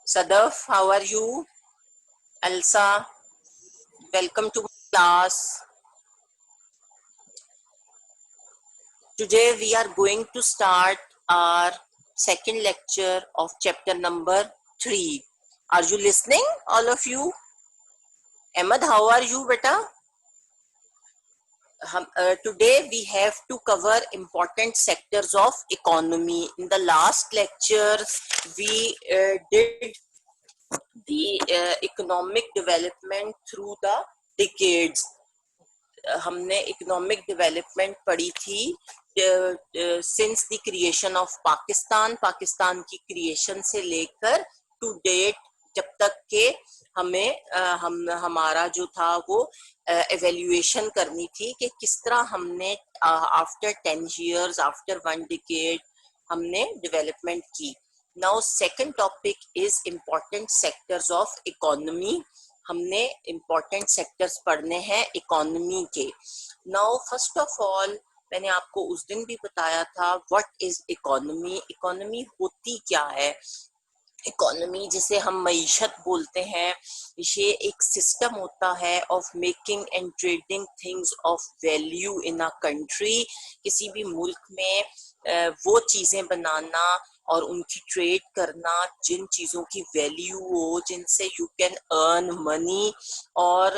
Sadaf, how are you? Elsa, welcome to my class. Today we are going to start our second lecture of chapter number 3. Are you listening, all of you? Ahmed, how are you, beta? Today we have to cover important sectors of economy. In the last lecture, we did the economic development through the decades. हमने economic development पढ़ी थी since the creation of Pakistan की creation से लेकर to date, जब तक के हमें हमारा जो था वो एवेल्युएशन करनी थी कि किस तरह हमने आफ्टर 10 years, आफ्टर 1 decade हमने डेवलपमेंट की. Now second topic is important sectors of economy. हमने इम्पोर्टेंट सेक्टर्स पढ़ने हैं इकोनॉमी के. नाउ फर्स्ट ऑफ ऑल, मैंने आपको उस दिन भी बताया था व्हाट इज इकोनॉमी. इकोनॉमी होती क्या है? इकोनॉमी जिसे हम मईशत बोलते हैं, ये एक सिस्टम होता है of making and trading things of value in a country. किसी भी मुल्क में वो चीजें बनाना और उनकी ट्रेड करना जिन चीजों की वैल्यू हो, जिनसे यू कैन अर्न मनी. और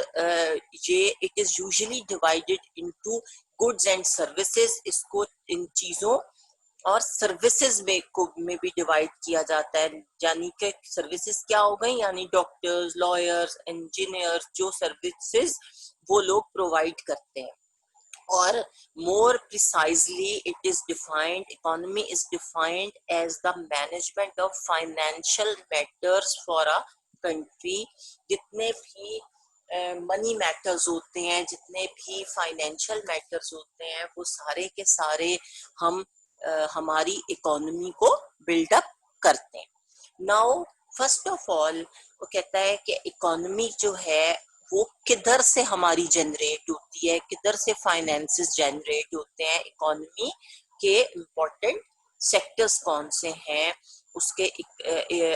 ये it is usually divided into goods and services. इसको इन चीजों और सर्विसेज में भी डिवाइड किया जाता है. यानी कि सर्विसेज क्या हो गई, यानी डॉक्टर्स, लॉयर्स, इंजीनियर्स, जो सर्विसेज वो लोग प्रोवाइड करते हैं. और more precisely it is defined, economy is defined as the management of financial matters for a country. जितने भी मनी मैटर्स होते हैं, जितने भी फाइनेंशियल मैटर्स होते हैं, वो सारे के सारे हम हमारी इकोनॉमी को बिल्डअप करते हैं. नाउ फर्स्ट ऑफ ऑल वो कहता है कि इकोनॉमी जो है वो किधर से हमारी जनरेट होती है, किधर से फाइनेंसेस जनरेट होते हैं. इकोनॉमी के इम्पोर्टेंट सेक्टर्स कौन से हैं, उसके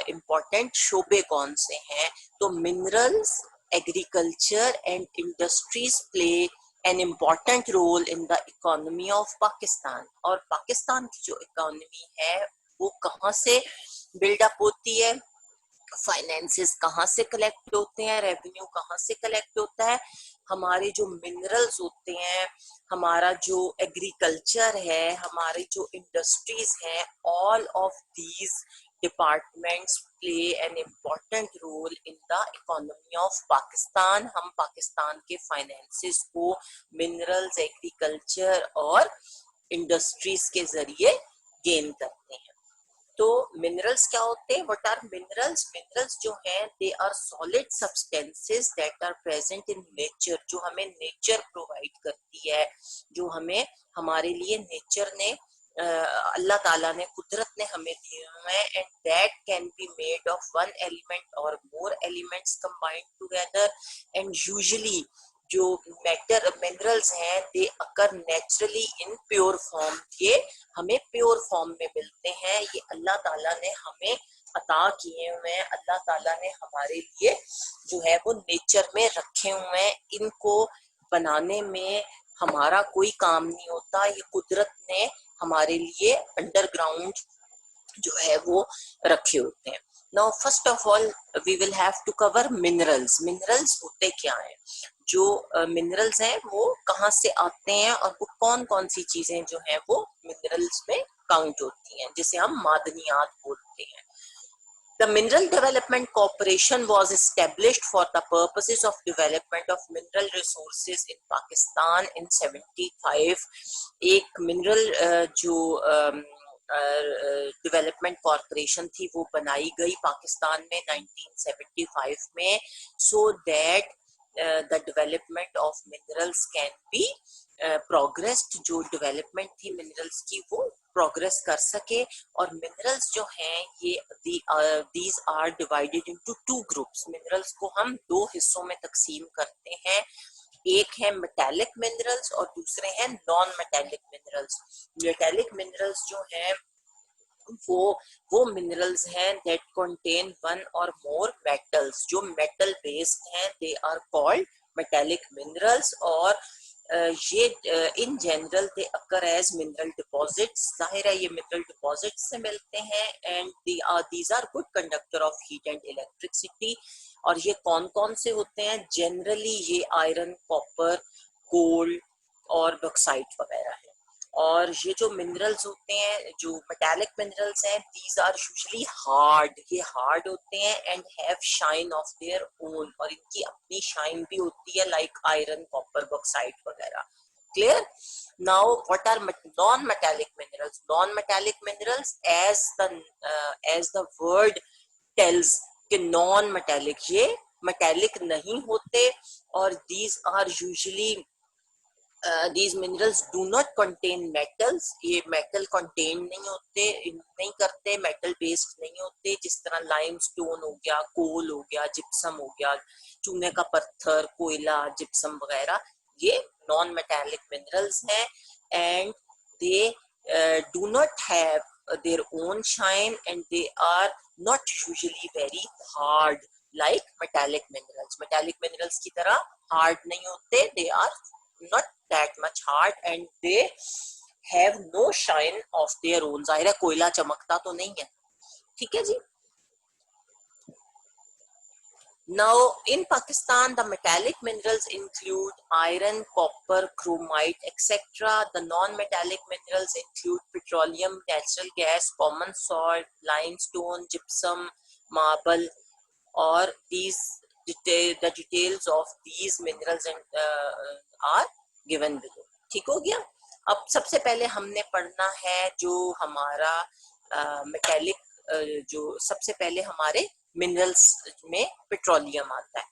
इम्पोर्टेंट शोबे कौन से हैं. तो minerals, agriculture and industries play an important role in the economy of Pakistan. और पाकिस्तान की जो इकोनॉमी है वो कहाँ से बिल्डअप होती है, फाइनेंसेस कहाँ से कलेक्ट होते हैं, रेवेन्यू कहाँ से कलेक्ट होता है. हमारे जो मिनरल्स होते हैं, हमारा जो एग्रीकल्चर है, हमारे जो इंडस्ट्रीज हैं, all of these departments play an important role in the economy of Pakistan. हम पाकिस्तान के फाइनेंसेस को मिनरल्स, एग्रीकल्चर और इंडस्ट्रीज के जरिए गेन करते हैं. तो मिनरल्स क्या होते हैं? What are minerals? मिनरल्स जो हैं they are solid substances that are present in nature, जो हमें नेचर प्रोवाइड करती है, जो हमें हमारे लिए नेचर ने अल्लाह ताला ने, कुदरत ने हमें दिए हुए हैं. And that can be made of one element और more elements combined together. And usually जो मिनरल्स हैं they occur naturally in pure form. ये हमें प्योर फॉर्म में मिलते हैं, ये अल्लाह ताला ने हमें अता किए हुए हैं. अल्लाह ताला ने हमारे लिए जो है वो नेचर में रखे हुए हैं. इनको बनाने में हमारा कोई काम नहीं होता, ये कुदरत ने हमारे लिए अंडरग्राउंड जो है वो रखे होते हैं. Now first of all we will have to cover minerals. Minerals होते क्या हैं? जो मिनरल्स हैं वो कहाँ से आते हैं और वो कौन कौन सी चीजें जो हैं वो मिनरल्स में काउंट होती हैं, जिसे हम मादनियात बोलते हैं. The Mineral Development Corporation was established for the purposes of development of mineral resources in Pakistan in 75. एक मिनरल जो डेवलपमेंट कॉरपोरेशन थी वो बनाई गई पाकिस्तान में 1975 में, so that the development of minerals can be progressed. जो डेवलपमेंट थी मिनरल्स की वो प्रोग्रेस कर सके. और मिनरल्स जो हैं ये these are divided into two groups. Minerals को हम दो हिस्सों में तकसीम करते हैं. एक है मेटालिक मिनरल्स और दूसरे हैं non metallic minerals. Metallic minerals जो हैं वो मिनरल्स हैं that contain one or more metals, जो मेटल बेस्ड हैं, they are called metallic minerals. और ये in general they occur as mineral deposits, जाहिर है ये मिनरल डिपॉजिट्स से मिलते हैं, and these are good conductor of heat and electricity. और ये कौन कौन से होते हैं? जनरली ये आयरन, कॉपर, गोल्ड और बॉक्साइट वगैरह है। और ये जो मिनरल्स होते हैं, जो मेटालिक मिनरल्स हैं, दीज आर यूजुअली हार्ड, ये हार्ड होते हैं and have shine of their own, और इनकी अपनी शाइन भी होती है, लाइक आयरन, कॉपर, बॉक्साइट वगैरह। Clear? Now what are non metallic minerals? Non metallic minerals, as the word tells, कि नॉन मेटालिक, ये मेटालिक नहीं होते, और these are usually these minerals do not contain metals, ये metal contain नहीं होते, नहीं करते, metal based नहीं होते, जिस तरह लाइमस्टोन हो गया, कोल हो गया, जिप्सम हो गया, चूने का पत्थर, कोयला, जिप्सम वगैरह, ये नॉन मेटालिक मिनरल्स हैं, and they do not have their own shine, and they are not usually very hard like metallic minerals. Metallic minerals की तरह hard नहीं होते, they are not that much hard and they have no shine of their own. जाहिर है कोयला चमकता तो नहीं है, ठीक है जी। Now in Pakistan the metallic minerals include iron, copper, chromite, etc. The non-metallic minerals include petroleum, natural gas, common salt, limestone, gypsum, marble, or these the details of these minerals and are given below. ठीक हो गया? अब सबसे पहले हमने पढ़ना है जो हमारा मेटेलिक, जो सबसे पहले हमारे मिनरल्स में पेट्रोलियम आता है।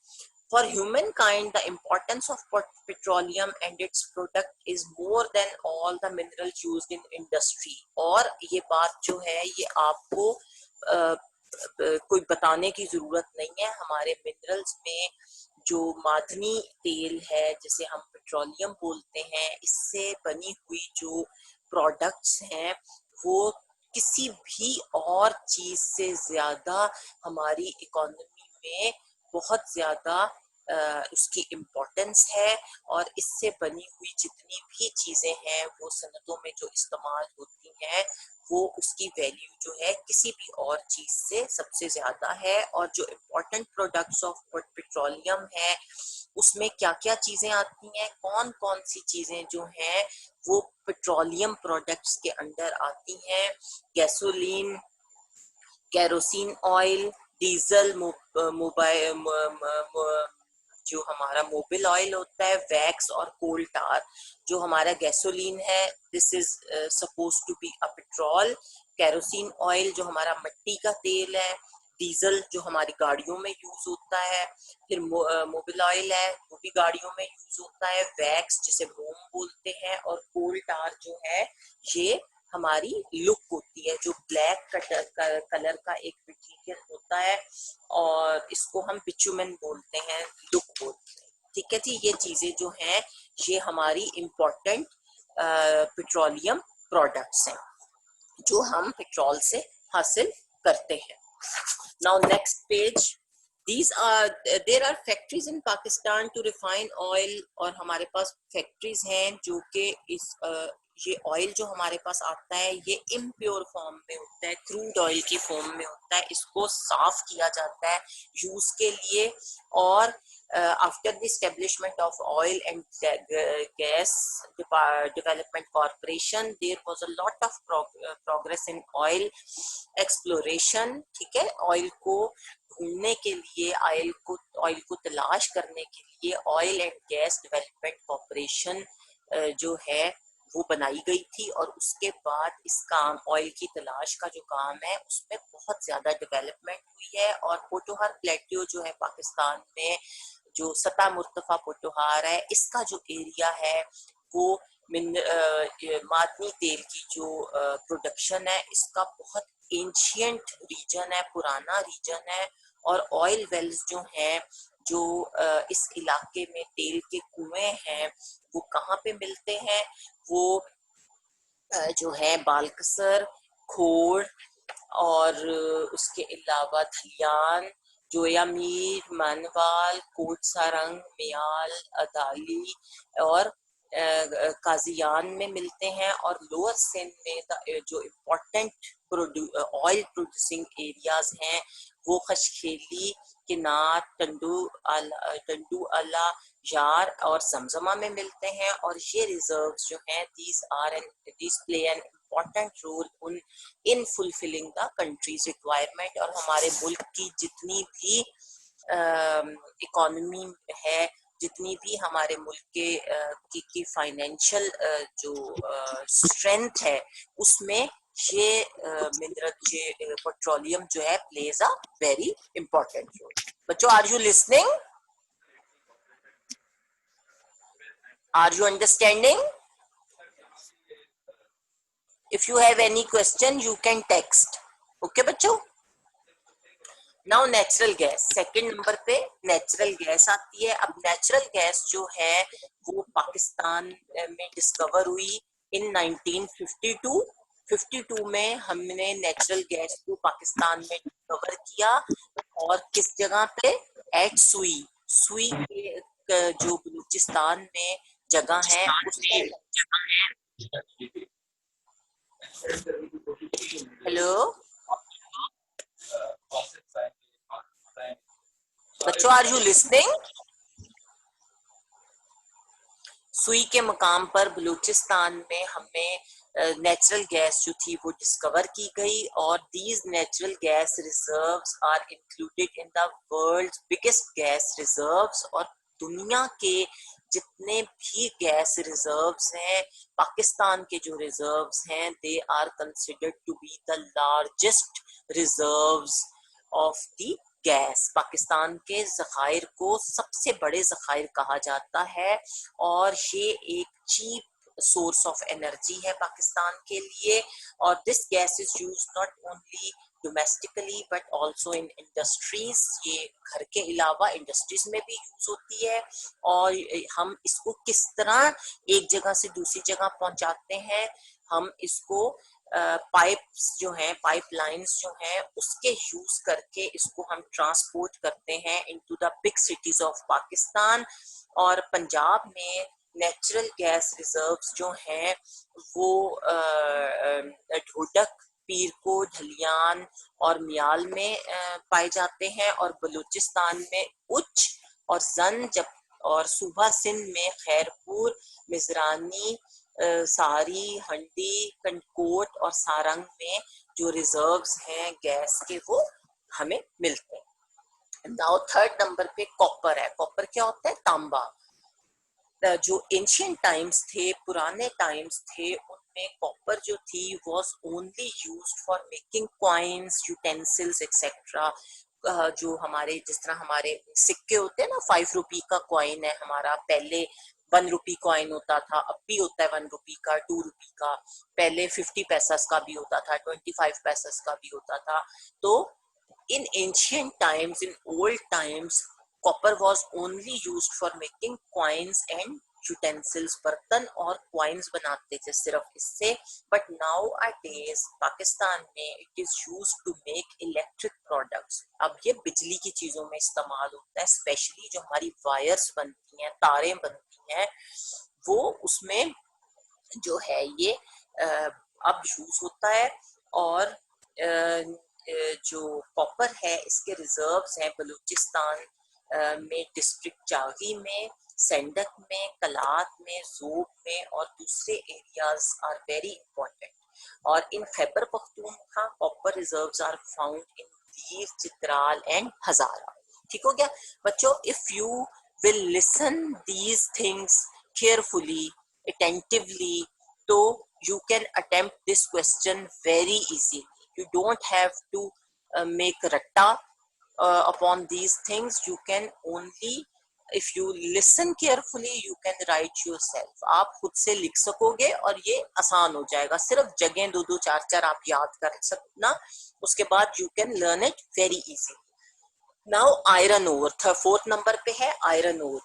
For humankind, the importance of petroleum and its product is more than all the minerals used in industry. और ये बात जो है ये आपको कोई बताने की जरूरत नहीं है। हमारे मिनरल्स में जो मादनी तेल है, जिसे हम पेट्रोलियम बोलते हैं, इससे बनी हुई जो प्रोडक्ट्स हैं वो किसी भी और चीज से ज्यादा हमारी इकोनॉमी में बहुत ज्यादा उसकी इम्पोर्टेंस है। और इससे बनी हुई जितनी भी चीजें हैं वो सनतों में जो इस्तेमाल होती हैं, वो उसकी वैल्यू जो है किसी भी और चीज से सबसे ज्यादा है। और जो इम्पोर्टेंट प्रोडक्ट्स ऑफ पेट्रोलियम है उसमें क्या क्या चीजें आती हैं, कौन कौन सी चीजें जो हैं वो पेट्रोलियम प्रोडक्ट्स के अंडर आती हैं? Gasoline, kerosene oil, diesel, mobile, जो हमारा मोबिल ऑयल होता है, वैक्स और कोल टार। जो हमारा गैसोलीन है, this is suppose to be a petrol. Kerosene oil जो हमारा मिट्टी का तेल है। डीजल जो हमारी गाड़ियों में यूज होता है। फिर मोबिल ऑयल है, वो भी गाड़ियों में यूज होता है। वैक्स जिसे मोम बोलते हैं, और कोल टार जो है ये हमारी लुक होती है, जो ब्लैक कलर का एक मटेरियल होता है, और इसको हम बिचुमेन बोलते हैं, लुक बोलते हैं। ठीक है जी, ये चीजें जो हैं ये हमारी इम्पोर्टेंट पेट्रोलियम प्रोडक्ट्स हैं जो हम पेट्रोल से हासिल करते हैं। Now next page. These are there are factories in Pakistan to refine oil, और हमारे पास फैक्ट्रीज हैं जो कि इस ये ऑयल जो हमारे पास आता है ये इम्प्योर फॉर्म में होता है, क्रूड ऑयल की फॉर्म में होता है। इसको साफ किया जाता है यूज के लिए। और after the establishment of oil and gas development corporation, there was a lot of progress in oil exploration। ठीक है, ऑयल को ढूंढने के लिए, ऑयल को तलाश करने के लिए oil and gas development corporation जो है वो बनाई गई थी। और उसके बाद इस काम, ऑयल की तलाश का जो काम है, उसमें बहुत ज्यादा डेवलपमेंट हुई है। और पोटोहार प्लेट्यू जो है पाकिस्तान में, जो सतह मुर्तफा पोटोहार है, इसका जो एरिया है वो मादनी तेल की जो प्रोडक्शन है, इसका बहुत एंशियंट रीजन है, पुराना रीजन है। और ऑयल वेल्स जो हैं, जो इस इलाके में तेल के कुएं हैं, वो कहाँ पे मिलते हैं? वो जो है बालकसर, खोड़ और उसके अलावा धलियान, जोयामीर, मनवाल, कोट सारंग, मियाल, अदाली और काजियान में मिलते हैं। और लोअर सिंध में जो इम्पोर्टेंट ऑयल प्रोड्यूसिंग एरियाज हैं वो खशखेली, किनार, टंडू अला, यार और जमजमा में मिलते हैं। और ये रिजर्व्स जो हैं these play an important role in fulfilling the country's requirement। और हमारे मुल्क की जितनी भी इकोनॉमी है, जितनी भी हमारे मुल्क के की फाइनेंशियल जो स्ट्रेंथ है उसमें ये मिनरल, ये पेट्रोलियम जो है plays a very important role. बच्चों, are you listening? Are you understanding? If you have any question, you can text. Okay बच्चों? Now natural gas, second number पे नेचुरल गैस आती है। अब नेचुरल गैस जो है वो पाकिस्तान में डिस्कवर हुई इन 1952। 52 में हमने नेचुरल गैस को पाकिस्तान में डिस्कवर किया। और किस जगह पे? एट सुई। सुई के जो बलूचिस्तान में जगह है उसके। हेलो बच्चों, आर यू लिसनिंग? सुई के मकाम पर बलूचिस्तान में हमें नेचुरल गैस जो थी वो डिस्कवर की गई। और these natural gas reserves are included in the world biggest gas reserves. और दुनिया के जितने भी गैस रिजर्व्स हैं, पाकिस्तान के जो रिजर्व्स हैं, they are considered to be the largest reserves of the gas. Pakistan के जखायर को सबसे बड़े जखायर कहा जाता है। और ये एक चीप सोर्स ऑफ एनर्जी है पाकिस्तान के लिए। और this gas is use not only domestically but also in industries. ये घर के अलावा इंडस्ट्रीज में भी यूज होती है। और हम इसको किस तरह एक जगह से दूसरी जगह पहुंचाते हैं, हम इसको पाइप्स जो हैं, पाइपलाइंस जो हैं, उसके यूज करके इसको हम ट्रांसपोर्ट करते हैं into the big cities of Pakistan. और पंजाब में नेचुरल गैस रिजर्व्स जो हैं वो ढोडक, पीरको, धलियान और मियाल में पाए जाते हैं। और बलूचिस्तान में उच्च और जंजब और सूबा सिंध में खैरपुर, मिजरानी, सारी, हंडी, कंटकोट और सारंग में जो रिजर्व्स हैं गैस के वो हमें मिलते हैं। नाउ थर्ड नंबर पे कॉपर है। कॉपर क्या होता है? तांबा। जो एंशियंट टाइम्स थे, पुराने टाइम्स थे, उनमें कॉपर जो थी was only used for making coins, utensils etcetera. जो हमारे जिस तरह हमारे सिक्के होते हैं ना, 5 रुपी का कॉइन है हमारा, पहले 1 रुपी कॉइन होता था, अब भी होता है 1 रुपी का, 2 रुपी का, पहले 50 पैसा का भी होता था, 25 पैसा का भी होता था। तो in ancient times, in old times, copper was only used for making coins and utensils। बर्तन और coins बनाते थे सिर्फ इससे। but nowadays पाकिस्तान में it is used to make electric products। अब ये बिजली की चीजों में इस्तेमाल होता है, स्पेशली जो हमारी वायर्स बनती हैं, तारें बनती हैं, वो उसमें जो है ये अब यूज होता है। और जो कॉपर है इसके रिजर्व्स हैं बलूचिस्तान में, डिस्ट्रिक्ट चागी में, सेंडक में, कलात में, जोब में और दूसरे एरियाज आर वेरी इंपॉर्टेंट। और in Khyber Pakhtunkhwa copper reserves are found in Dir, Chitral and Hazara. ठीक हो गया बच्चों? If you will listen these things carefully, attentively, so you can attempt this question very easily. You don't have to make ratta upon these things. You can only, if you listen carefully, you can write yourself। आप खुद से लिख सकोगे और ये आसान हो जाएगा। सिर्फ जगह 2-2 4-4 आप याद कर सकना, उसके बाद you can learn it very easily। Now iron ore, fourth number पे है आयरन ओर।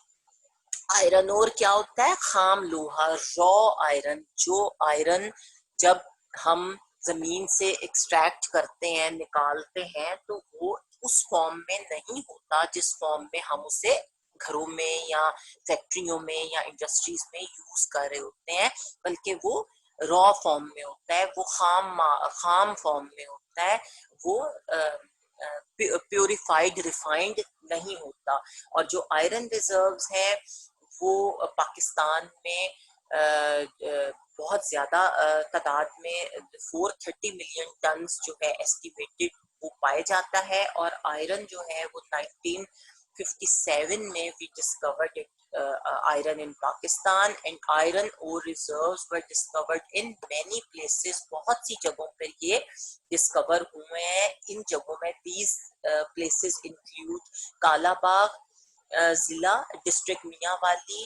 आयरन ओर क्या होता है? खाम लोहा, रॉ आयरन। जो आयरन जब हम जमीन से एक्सट्रैक्ट करते हैं, निकालते हैं, तो वो उस फॉर्म में नहीं होता जिस फॉर्म में हम उसे घरों में या फैक्ट्रियों में या इंडस्ट्रीज में यूज कर रहे होते हैं, बल्कि वो रॉ फॉर्म में होता है, वो खाम फॉर्म में होता है, वो प्योरिफाइड रिफाइंड नहीं होता। और जो आयरन रिजर्व्स हैं वो पाकिस्तान में बहुत ज्यादा तादाद में 430 मिलियन टन जो है एस्टिमेटेड वो पाया जाता है। और आयरन जो है वो 1957 में we discovered it iron in Pakistan, and iron ore reserves were discovered in many places। बहुत सी जगहों पर ये डिस्कवर हुए हैं। इन जगहों में these places include कालाबाग जिला डिस्ट्रिक्ट मियांवाली,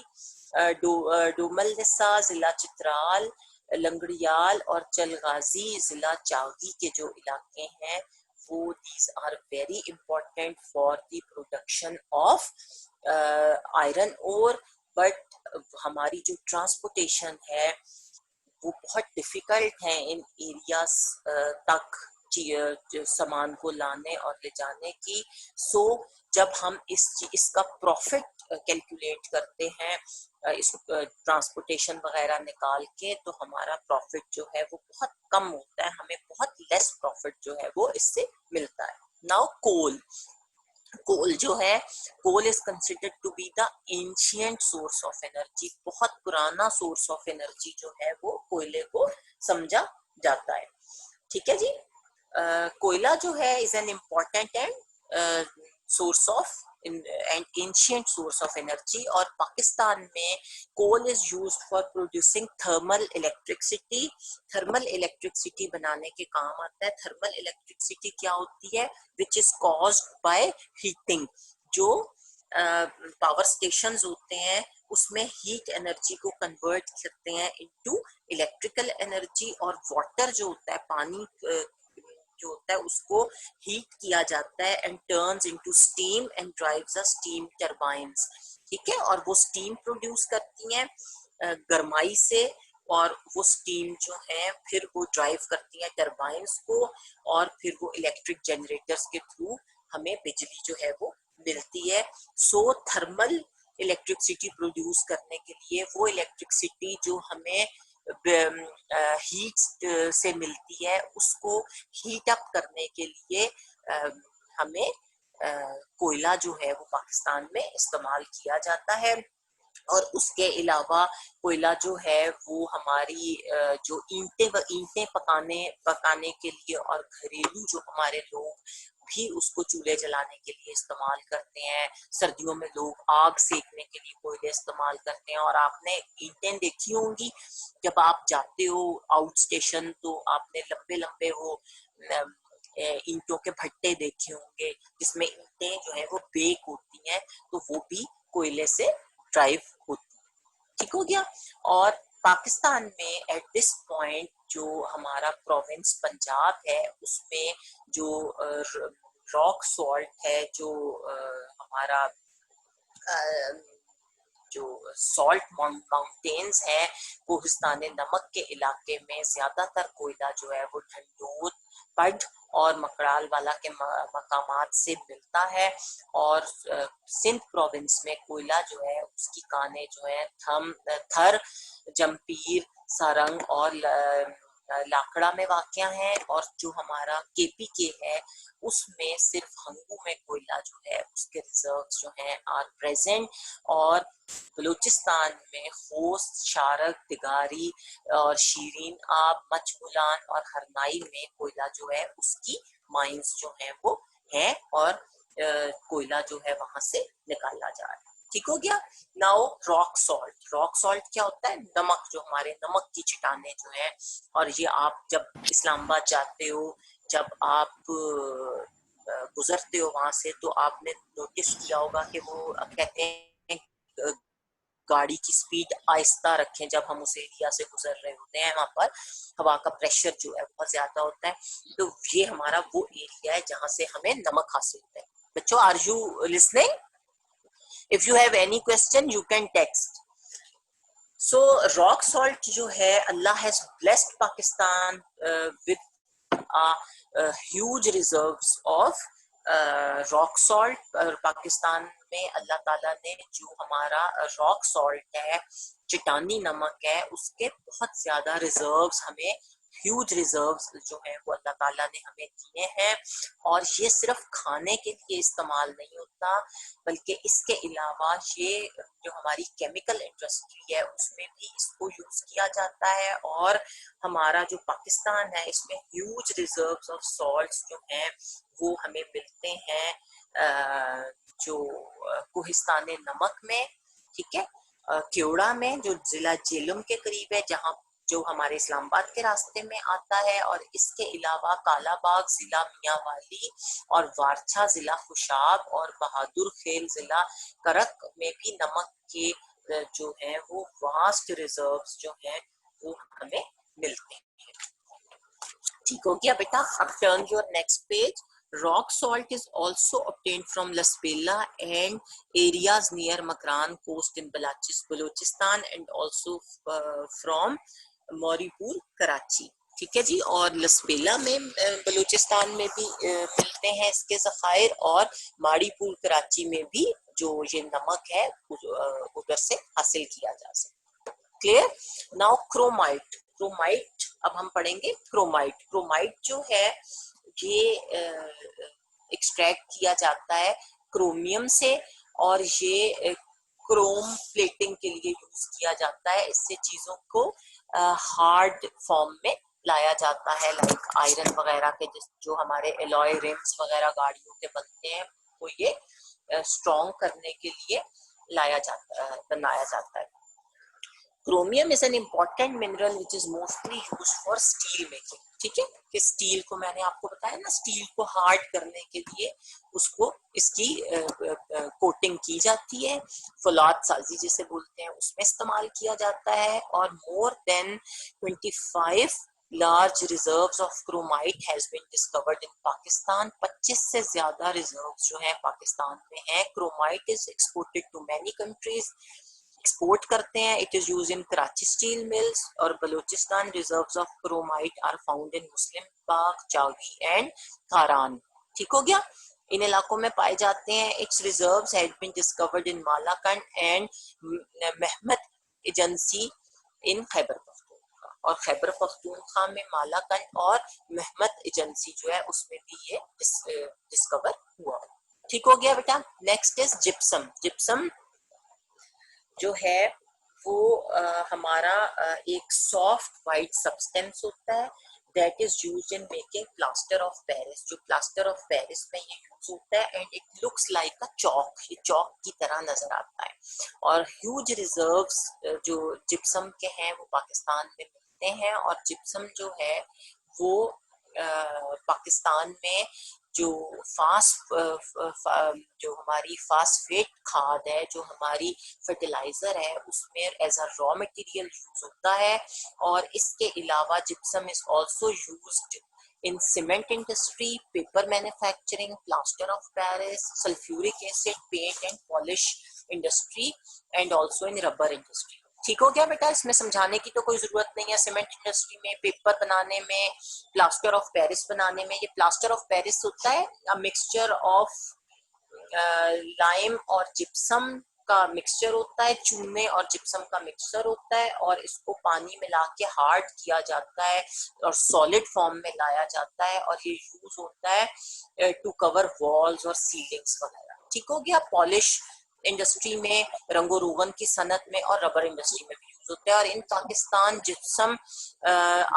डोमलनिसा जिला चित्राल, लंगड़ियाल और चलगाजी जिला चागी के जो इलाके हैं वो these are very important for the production of iron ore. But हमारी जो ट्रांसपोर्टेशन है वो बहुत डिफिकल्ट है इन एरियाज तक सामान को लाने और ले जाने की। सो जब हम इसका प्रॉफिट कैलकुलेट करते हैं इस ट्रांसपोर्टेशन वगैरह निकाल के, तो हमारा प्रॉफिट जो है वो बहुत कम होता है, हमें बहुत लेस प्रॉफिट जो है वो इससे मिलता है। नाउ कोल जो है, coal is considered to be the ancient source of energy. बहुत पुराना सोर्स ऑफ एनर्जी जो है वो कोयले को समझा जाता है। ठीक है जी। कोयला जो है is an important and source of and ancient source of energy. और पाकिस्तान में coal is used for producing thermal electricity. Thermal electricity बनाने के काम आता है। थर्मल इलेक्ट्रिसिटी क्या होती है? Which is caused by heating. जो पावर स्टेशंस होते हैं उसमें हीट एनर्जी को कन्वर्ट करते हैं इनटू इलेक्ट्रिकल एनर्जी। और वाटर जो होता है, पानी जो होता है, उसको हीट किया जाता है and turns into steam and drives a steam turbines. ठीक है। और वो स्टीम प्रोड्यूस करती हैं गरमाई से, और वो स्टीम जो है फिर वो ड्राइव करती है टरबाइंस को, और फिर वो इलेक्ट्रिक जनरेटर्स के थ्रू हमें बिजली जो है वो मिलती है। सो थर्मल इलेक्ट्रिसिटी प्रोड्यूस करने के लिए, वो इलेक्ट्रिसिटी जो हमें हीट से मिलती है, उसको हीट अप करने के लिए हमें कोयला जो है वो पाकिस्तान में इस्तेमाल किया जाता है। और उसके अलावा कोयला जो है वो हमारी जो ईंटें पकाने के लिए, और घरेलू जो हमारे लोग भी उसको चूल्हे जलाने के लिए इस्तेमाल करते हैं। सर्दियों में लोग आग सेकने के लिए कोयले इस्तेमाल करते हैं। और आपने ईंटें देखी होंगी जब आप जाते हो आउट स्टेशन, तो आपने लंबे लंबे वो ईंटों के भट्टे देखे होंगे जिसमें ईंटें जो है वो बेक होती हैं, तो वो भी कोयले से ड्राइव होती। ठीक हो गया। और पाकिस्तान में एट दिस पॉइंट जो हमारा प्रोविंस पंजाब है, उसमें जो रॉक सॉल्ट है, जो हमारा जो सॉल्ट माउंटेन्स है, कोहिस्तान नमक के इलाके में ज्यादातर कोयला जो है वो ढंडोर, पड और मकराल वाला के मकामात से मिलता है। और सिंध प्रोविंस में कोयला जो है उसकी कानें जो है थर, जमपीर, सारंग और लाकड़ा में वाक़या है। और जो हमारा केपीके है उसमें सिर्फ हंगू में कोयला जो है उसके रिजर्व्स जो हैं आर प्रेजेंट। और बलूचिस्तान में होस्ट, शारक, दिगारी और शीरीन आब, मचबुलान और हरनाई में कोयला जो है उसकी माइंस जो है वो है, और कोयला जो है वहां से निकाला जा रहा है। ठीक हो गया। Now rock salt. Rock salt क्या होता है? नमक, जो हमारे नमक की चट्टानें जो है। और ये आप जब इस्लामाबाद जाते हो, जब आप गुजरते हो वहां से, तो आपने नोटिस किया होगा कि वो कहते हैं गाड़ी की स्पीड आहिस्ता रखें जब हम उस एरिया से गुजर रहे होते हैं। वहां पर हवा का प्रेशर जो है बहुत ज्यादा होता है। तो ये हमारा वो एरिया है जहां से हमें नमक हासिल होता है। बच्चों, are you listening? If you have any question, you can text. So rock salt जो है, Allah has blessed Pakistan with huge reserves of rock salt. Pakistan में अल्लाह ताला ने जो हमारा रॉक सॉल्ट है, चट्टानी नमक है, उसके बहुत ज्यादा रिजर्व्स हमें, ह्यूज रिजर्व्स जो है वो अल्लाह ताला ने हमें दिए हैं। और ये सिर्फ खाने के लिए इस्तेमाल नहीं होता, बल्कि इसके अलावा ये जो हमारी केमिकल इंडस्ट्री है उसमें भी इसको यूज किया जाता है। और हमारा जो पाकिस्तान है इसमें ह्यूज रिजर्व्स ऑफ सॉल्ट्स जो हैं वो हमें मिलते हैं जो कोहिस्तान नमक में, ठीक है, क्योड़ा में जो जिला जेलम के करीब है, जहाँ जो हमारे इस्लामाबाद के रास्ते में आता है। और इसके अलावा कालाबाग जिला मियांवाली और वारछा जिला खुशाब और बहादुर खेल जिला करक में भी नमक के जो है वो वास्ट रिजर्व्स जो है वो हमें मिलते हैं। ठीक हो गया बेटा। अब turn your next page. Rock salt is also obtained from Lasbela and areas near Makran coast in Balochistan and also from Mauripur Karachi. ठीक है जी। और लसबेला में बलूचिस्तान में भी मिलते हैं इसके ज़खायर, और माड़ीपुर कराची में भी जो ये नमक है उधर से हासिल किया जा सकता है। क्लियर। Now chromite. क्रोमाइट अब हम पढ़ेंगे। क्रोमाइट, क्रोमाइट जो है ये एक्सट्रैक्ट किया जाता है क्रोमियम से, और ये क्रोम प्लेटिंग के लिए यूज किया जाता है। इससे चीजों को हार्ड फॉर्म में लाया जाता है, लाइक आयरन वगैरह के, जो हमारे एलॉय रिम्स वगैरह गाड़ियों के बनते हैं, वो ये स्ट्रॉन्ग करने के लिए लाया जाता है, बनाया जाता है। Chromium is an important mineral which is mostly use for steel making. ठीक है, कि स्टील को मैंने आपको बताया ना, स्टील को हार्ड करने के लिए उसको इसकी कोटिंग की जाती है, फौलाद साजी जिसे बोलते हैं, उसमें इस्तेमाल किया जाता है। और more than 25 large reserves of chromite has been discovered in Pakistan. 25 से ज्यादा रिजर्व्स जो है पाकिस्तान में है। Chromite is exported to many countries, export करते हैं। It is use in Karachi steel mills और Balochistan. Reserves of chromite are found in Muslim Bagh, चावी एंड खारान। ठीक हो गया, इन इलाकों में पाए जाते हैं। Its reserves had been discovered in Malakand and Mohmand agency in Khyber Pakhtunkhwa. और खैबर पख्तूनख्वा में मालाकंड और महमद एजेंसी जो है उसमें भी ये डिस्कवर हुआ। ठीक हो गया बेटा। Next is gypsum. जिप्सम जो है वो हमारा एक सॉफ्ट वाइट सब्सटेंस होता है that is used in making plaster of Paris. जो प्लास्टर ऑफ पेरिस में ये यूज होता है, and it looks like a chalk, ये चौक की तरह नजर आता है। और ह्यूज रिजर्व्स जो जिप्सम के हैं वो पाकिस्तान में मिलते हैं। और जिप्सम जो है वो पाकिस्तान में जो जो हमारी फास्फेट खाद है, जो हमारी फर्टिलाइजर है, उसमें as a raw material use होता है। और इसके अलावा gypsum is also used in cement industry, paper manufacturing, plaster of Paris, sulfuric acid, paint and polish industry, and also in rubber industry. ठीक हो गया बेटा, इसमें समझाने की तो कोई जरूरत नहीं है। सीमेंट इंडस्ट्री में, पेपर बनाने में, प्लास्टर ऑफ पेरिस बनाने में। ये प्लास्टर ऑफ पेरिस होता है अ मिक्सचर ऑफ लाइम और जिप्सम का मिक्सचर होता है, चूने और जिप्सम का मिक्सचर होता है, और इसको पानी मिला के हार्ड किया जाता है और सॉलिड फॉर्म में लाया जाता है। और ये यूज होता है टू कवर वॉल्स और सीलिंग्स वगैरह। ठीक हो गया। पॉलिश इंडस्ट्री में, रंगो रोगन की सनत में, और रबर इंडस्ट्री में भी यूज होता है। और in Pakistan gypsum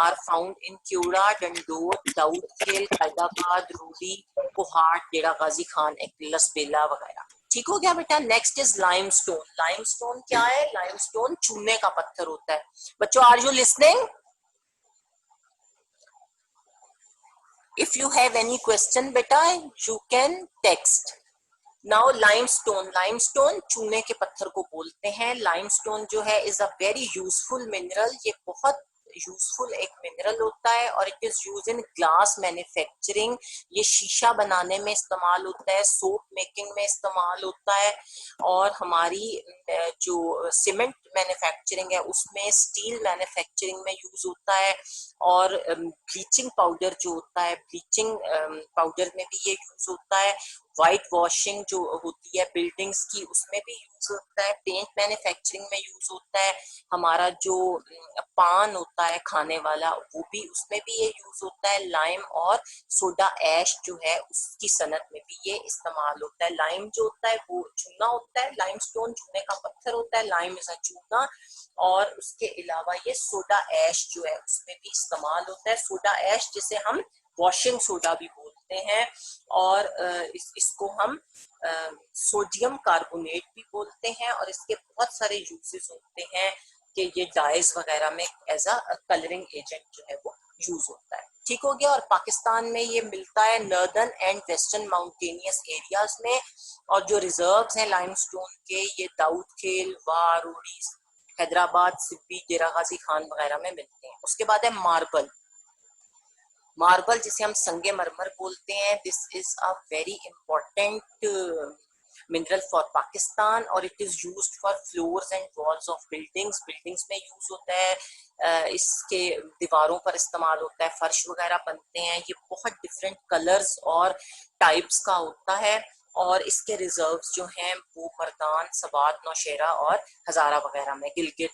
are found in Khewra, Dandot, Daud Khel, Qaidabad, Rudy, Kohat, डेरा गाजी खान, लसबेला वगैरह। ठीक हो गया बेटा। Next is limestone. लाइमस्टोन क्या है? लाइमस्टोन चूने का पत्थर होता है। बच्चों, are you listening? If you have any question बेटा you can text. Now limestone. Limestone चूने के पत्थर को बोलते हैं। लाइमस्टोन जो है is a very useful mineral. ये बहुत यूजफुल एक मिनरल होता है, और it is use in glass manufacturing. ये शीशा बनाने में इस्तेमाल होता है, सोप मेकिंग में इस्तेमाल होता है, और हमारी जो सीमेंट मैन्युफैक्चरिंग है उसमें, स्टील मैन्युफैक्चरिंग में यूज होता है, और ब्लीचिंग पाउडर जो होता है, ब्लीचिंग पाउडर में भी ये यूज होता है। वाइट वॉशिंग जो होती है बिल्डिंग्स की उसमें भी यूज होता है। पेंट मैन्युफैक्चरिंग में यूज होता है। हमारा जो पान होता है खाने वाला वो भी, उसमें भी ये यूज होता है। लाइम और सोडा ऐश जो है उसकी सनत में भी ये इस्तेमाल होता है। लाइम जो होता है वो चूना होता है, लाइम स्टोन चूने का पत्थर होता है, लाइम इज अ चूना। और उसके अलावा ये सोडा ऐश जो है उसमें भी इस्तेमाल होता है। सोडा ऐश जिसे हम वॉशिंग सोडा भी बोलते हैं, और इसको हम सोडियम कार्बोनेट भी बोलते हैं, और इसके बहुत सारे यूजेस होते हैं कि ये डाइज वगैरह में एज अ कलरिंग एजेंट जो है वो यूज होता है। ठीक हो गया। और पाकिस्तान में ये मिलता है northern and western mountainous areas में, और जो रिजर्व्स हैं लाइमस्टोन के ये दाऊद खेल, वार, रोडी, हैदराबाद, सिब्बी, डेरा गाजी खान वगैरह में मिलते हैं। उसके बाद है मार्बल। मार्बल जिसे हम संगे मरमर बोलते हैं, this is a very important mineral for Pakistan, और it is used for floors and walls of buildings. Buildings में यूज होता है, इसके दीवारों पर इस्तेमाल होता है, फर्श वगैरह बनते हैं। ये बहुत डिफरेंट कलर्स और टाइप्स का होता है, और इसके रिजर्व्स जो हैं वो मर्दान, सवात, नौशेरा और हजारा वगैरह में, गिलगित,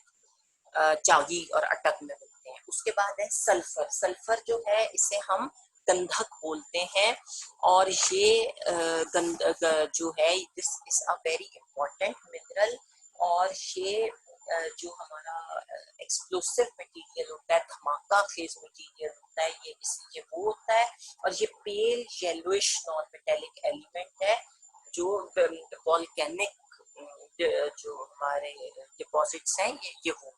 चागी और अटक में मिलते हैं। उसके बाद है सल्फर। सल्फर जो है इसे हम गंधक बोलते हैं, और ये जो है this is a very important mineral, और ये जो हमारा एक्सप्लोसिव मटेरियल होता है, धमाका खेज मटेरियल होता है, ये वो होता है। और ये पेल येलोइश नॉन मेटेलिक एलिमेंट है जो वॉल्केनिक जो हमारे डिपॉजिट्स हैं ये वो।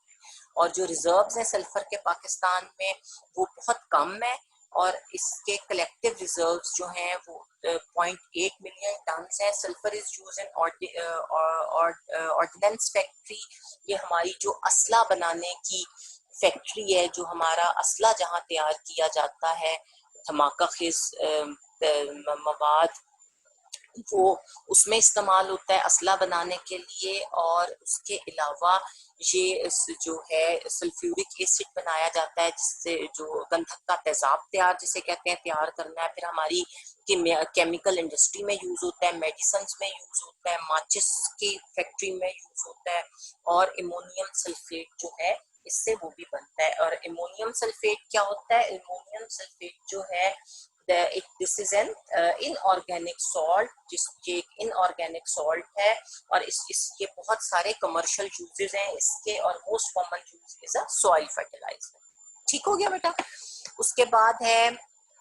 और जो रिजर्व्स हैं सल्फर के पाकिस्तान में वो बहुत कम है, और इसके कलेक्टिव रिजर्व्स जो हैं वो 0.8 मिलियन टन है। Sulphur is use in ordnance factory. ये हमारी जो असला बनाने की फैक्ट्री है, जो हमारा असला जहाँ तैयार किया जाता है, धमाका खेज मवाद, वो उसमें इस्तेमाल होता है असला बनाने के लिए। और उसके अलावा ये जो है सल्फ्यूरिक एसिड बनाया जाता है, जिससे जो गंधक का तेजाब तैयार जिसे कहते हैं तैयार करना है। फिर हमारी केमिकल इंडस्ट्री में यूज होता है, मेडिसिन में यूज होता है, माचिस की फैक्ट्री में यूज होता है। और इमोनियम सल्फेट जो है इससे वो भी बनता है। और इमोनियम सल्फेट क्या होता है? इमोनियम सल्फेट जो है this is an inorganic salt, ये इनऑर्गेनिक सॉल्ट है, और ये बहुत सारे कमर्शियल यूजेस हैं इसके, और most common use is a soil fertiliser. ठीक हो गया बेटा। उसके बाद है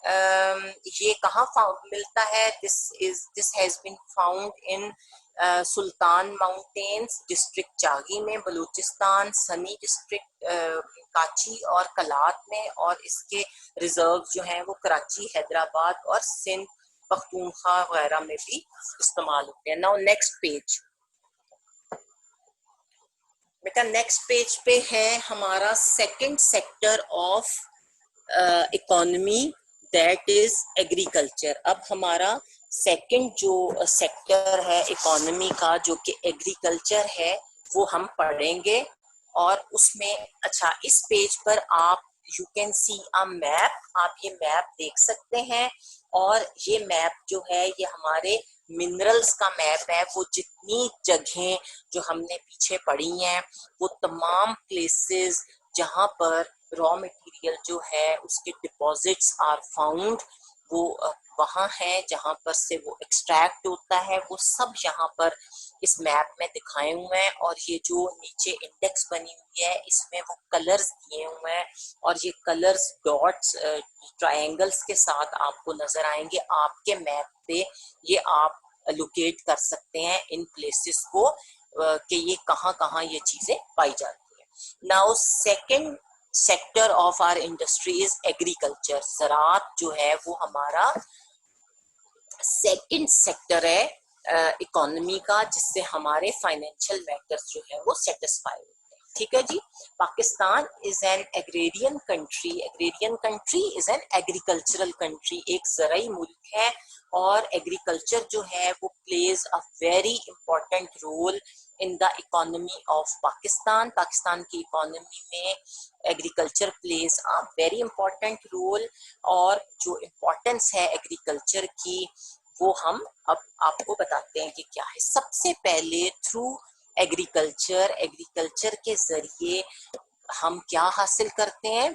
ये कहाँ मिलता है? This has been found in Sultan mountains, district Chagai में, बलूचिस्तान, सनी डिस्ट्रिक्ट काची और कलात में। और इसके रिजर्व जो हैं वो कराची, हैदराबाद और सिंध, पख्तूनख्वा वगैरह में भी इस्तेमाल होते हैं। नाउ नेक्स्ट पेज बेटा, नेक्स्ट पेज पे है हमारा second sector of economy, that is agriculture. अब हमारा सेकंड जो सेक्टर है इकोनॉमी का जो कि एग्रीकल्चर है वो हम पढ़ेंगे। और उसमें अच्छा, इस पेज पर आप you can see a map, आप ये मैप देख सकते हैं। और ये मैप जो है ये हमारे मिनरल्स का मैप है। वो जितनी जगहें जो हमने पीछे पढ़ी हैं वो तमाम प्लेसेस जहाँ पर रॉ मटेरियल जो है उसके डिपॉजिट्स आर फाउंड, वो वहाँ है जहाँ पर से वो एक्सट्रैक्ट होता है, वो सब यहाँ पर इस मैप में दिखाए हुए हैं। और ये जो नीचे इंडेक्स बनी हुई है इसमें वो कलर्स दिए हुए हैं, और ये कलर्स डॉट्स ट्रायंगल्स के साथ आपको नजर आएंगे आपके मैप पे। ये आप लोकेट कर सकते हैं इन प्लेसेस को कि ये कहाँ कहाँ ये चीजें पाई जाती है। Now second sector of our industry is agriculture. ज़राअत जो है वो हमारा सेकंड सेक्टर है इकोनॉमी का, जिससे हमारे फाइनेंशियल मैटर्स जो है वो सेटिस्फाई होते हैं। ठीक है जी। Pakistan is an agrarian country, agrarian country is an agricultural country, एक ज़राई मुल्क है और एग्रीकल्चर जो है वो plays a very important role in the economy of Pakistan. Pakistan की इकोनॉमी में agriculture plays a very important role, और जो इम्पोर्टेंस है एग्रीकल्चर की वो हम अब आपको बताते हैं कि क्या है। सबसे पहले थ्रू एग्रीकल्चर, एग्रीकल्चर के जरिए हम क्या हासिल करते हैं,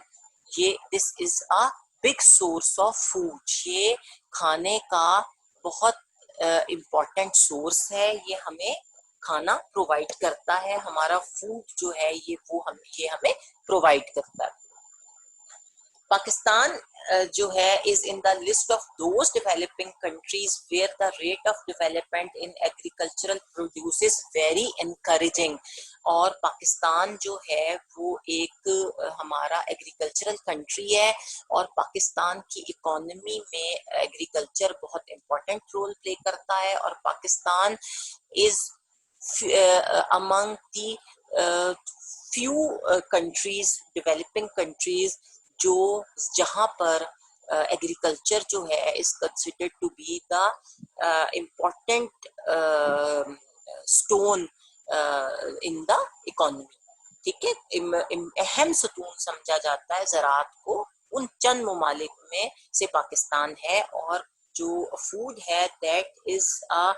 ये this is a big source of food, ये खाने का बहुत इम्पोर्टेंट सोर्स है, ये हमें खाना प्रोवाइड करता है, हमारा फूड जो है ये हमें प्रोवाइड करता है। पाकिस्तान जो है is in the list of those developing countries where the rate of development in agricultural produce is very encouraging. और पाकिस्तान जो है वो एक हमारा एग्रीकल्चरल कंट्री है और पाकिस्तान की इकोनॉमी में एग्रीकल्चर बहुत इम्पोर्टेंट रोल प्ले करता है। और Pakistan is among the few countries, developing countries, जो जहाँ पर एग्रीकल्चर जो है is considered to be the important stone in the economy. ठीक है, अहम सतून समझा जाता है ज़राअत को, उन चंद ममालिक में से पाकिस्तान है। और जो फूड है that is a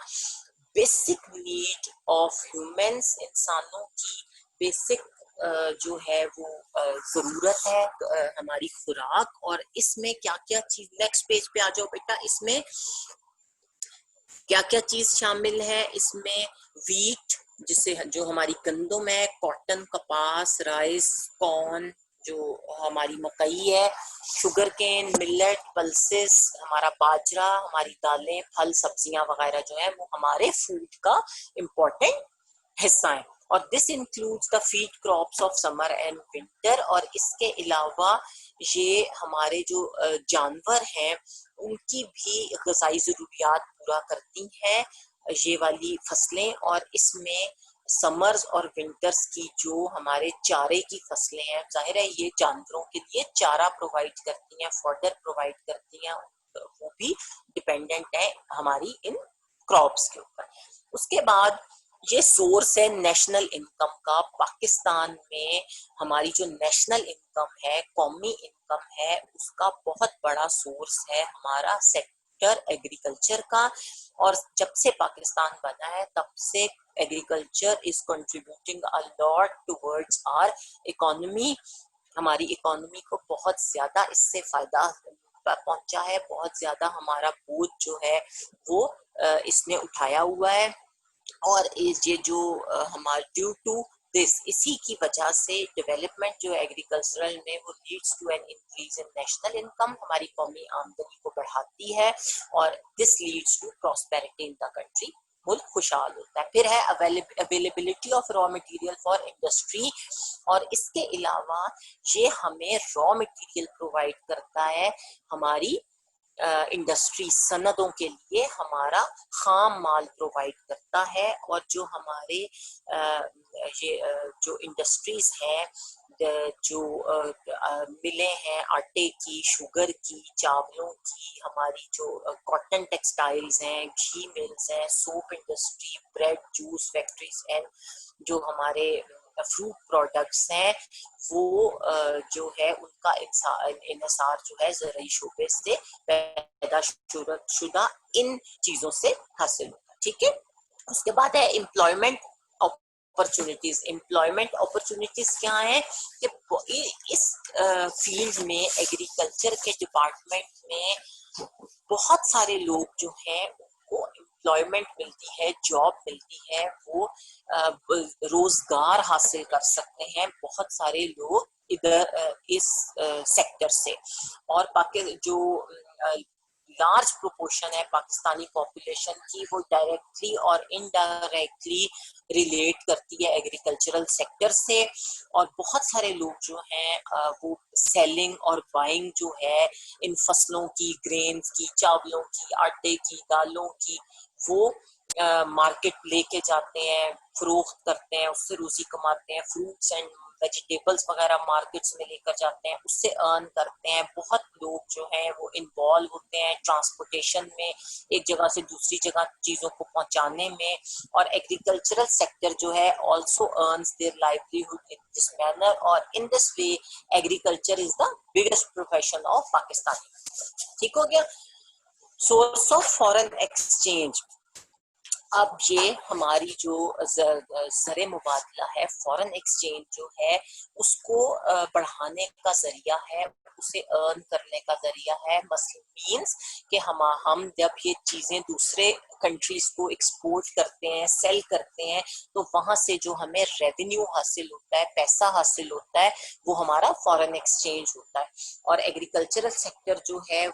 basic need of humans, इंसानों की बेसिक जो है वो जरूरत है, हमारी खुराक। और इसमें क्या क्या चीज, नेक्स्ट पेज पे आ जाओ बेटा, इसमें क्या क्या चीज शामिल है, इसमें वीट जिसे जो हमारी गंदम है, कॉटन कपास, राइस, कॉर्न जो हमारी मकई है, शुगर केन, मिलेट, पल्सेस हमारा बाजरा, हमारी दालें, फल सब्जियां वगैरह जो है वो हमारे फूड का इम्पोर्टेंट हिस्सा है। और this includes the feed crops of summer and winter. और इसके अलावा ये हमारे जो जानवर हैं उनकी भी ग़िज़ाई ज़रूरियात पूरा करती हैं ये वाली फसलें। और इसमें समर्स और विंटर्स की जो हमारे चारे की फसलें हैं, जाहिर है ये जानवरों के लिए चारा प्रोवाइड करती हैं, फॉडर प्रोवाइड करती हैं, वो भी डिपेंडेंट है हमारी इन क्रॉप्स के ऊपर। उसके बाद ये सोर्स है नेशनल इनकम का। पाकिस्तान में हमारी जो नेशनल इनकम है, कौमी इनकम है, उसका बहुत बड़ा सोर्स है हमारा सेक्टर एग्रीकल्चर का। और जब से पाकिस्तान बना है तब से agriculture is contributing a lot towards our economy. हमारी इकोनॉमी को बहुत ज्यादा इससे फायदा पहुंचा है, बहुत ज्यादा हमारा बोझ जो है वो इसने उठाया हुआ है। और ये जो हमारे ड्यू टू दिस, इसी की वजह से डेवलपमेंट जो एग्रीकल्चरल में वो leads to an increase in national income, हमारी कौमी आमदनी को बढ़ाती है और this leads to prosperity in the country, मुल्क खुशहाल होता है। फिर है availability of raw material for industry. और इसके अलावा ये हमें रॉ मटेरियल प्रोवाइड करता है हमारी इंडस्ट्री, सनदों के लिए हमारा खाम माल प्रोवाइड करता है। और जो हमारे ये जो इंडस्ट्रीज हैं, जो मिलें हैं आटे की, शुगर की, चावलों की, हमारी जो कॉटन टेक्सटाइल्स हैं, घी मिल्स हैं, soap industry, bread juice factories and जो हमारे फ्रूट प्रोडक्ट्स हैं, वो जो है उनका इन्हिसार जो है ज़राई शोबे से पैदा शुदा इन चीजों से हासिल होता है। ठीक है, उसके बाद है एम्प्लॉयमेंट अपॉर्चुनिटीज। एम्प्लॉयमेंट अपॉर्चुनिटीज क्या है कि इस फील्ड में, एग्रीकल्चर के डिपार्टमेंट में बहुत सारे लोग जो हैं उनको एम्प्लॉयमेंट मिलती है, जॉब मिलती है, वो रोजगार हासिल कर सकते हैं बहुत सारे लोग इधर इस सेक्टर से। और जो लार्ज प्रोपोर्शन है पाकिस्तानी पॉपुलेशन की, वो डायरेक्टली और इनडायरेक्टली रिलेट करती है एग्रीकल्चरल सेक्टर से। और बहुत सारे लोग जो हैं वो सेलिंग और बाइंग जो है इन फसलों की, ग्रेन्स की, चावलों की, आटे की, दालों की, वो मार्केट लेके जाते हैं, फरोख्त करते हैं, उससे रोजी कमाते हैं, फ्रूट्स एंड वेजिटेबल्स वगैरह मार्केट्स में लेकर जाते हैं, उससे अर्न करते हैं। बहुत लोग जो हैं वो इन्वॉल्व होते हैं ट्रांसपोर्टेशन में, एक जगह से दूसरी जगह चीजों को पहुंचाने में। और एग्रीकल्चरल सेक्टर जो है also earns their livelihood in this manner, और in this way agriculture is the biggest profession of Pakistan. ठीक हो गया। Source of foreign exchange. अब ये हमारी जो ज़र मुबादला है, फॉरेन एक्सचेंज जो है उसको बढ़ाने का जरिया है, उसे अर्न करने का जरिया है। मीन्स कि हम जब ये चीजें दूसरे कंट्रीज को एक्सपोर्ट करते हैं, सेल करते हैं, तो वहां से जो हमें रेवेन्यू हासिल होता है, पैसा हासिल होता है, वो हमारा फॉरेन एक्सचेंज होता है। और एग्रीकल्चरल सेक्टर जो है